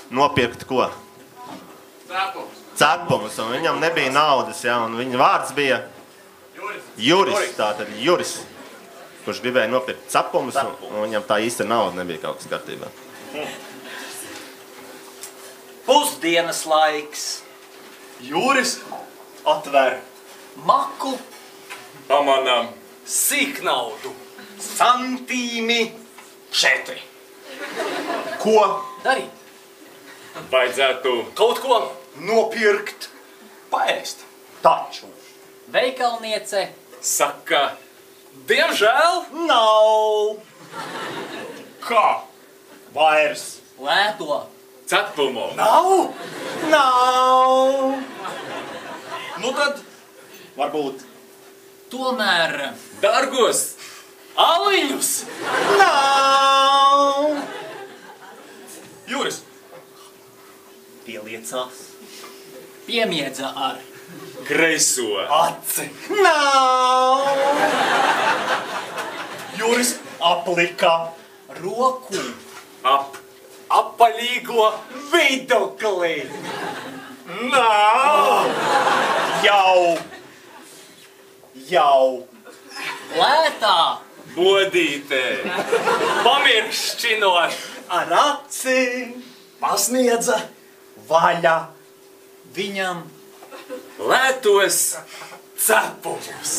nopirkt ko? Cepumus, un viņam nebija naudas, ja, un viņa vārds bija Juris, tātad Juris, kurš gribēja nopirkt cepumus, un viņam tā īsta nauda nebija kaut kas kārtībā. Pusdienas laiks. Juris atver Maku. pamanām. Sīknaudu. Santīmi 4. Ko? Darīt. Vajadzētu Kaut ko. nopirkt. Paēst. Taču Veikalniece. saka, diemžēl Nav. kā vairs Lēto. cepumu. Nav. Nav. Nu tad varbūt Tomēr dārgos. aliņus. Nav! Juris Pieliecās. Piemiedza ar kreiso. aci. Nav! Juris aplika Roku. apaļīgo vidukli. Jau! Lētā. Bodītē. Pamiršķinot. Ar aci! Pasniedza Vaļa! viņam Lētos cepumus.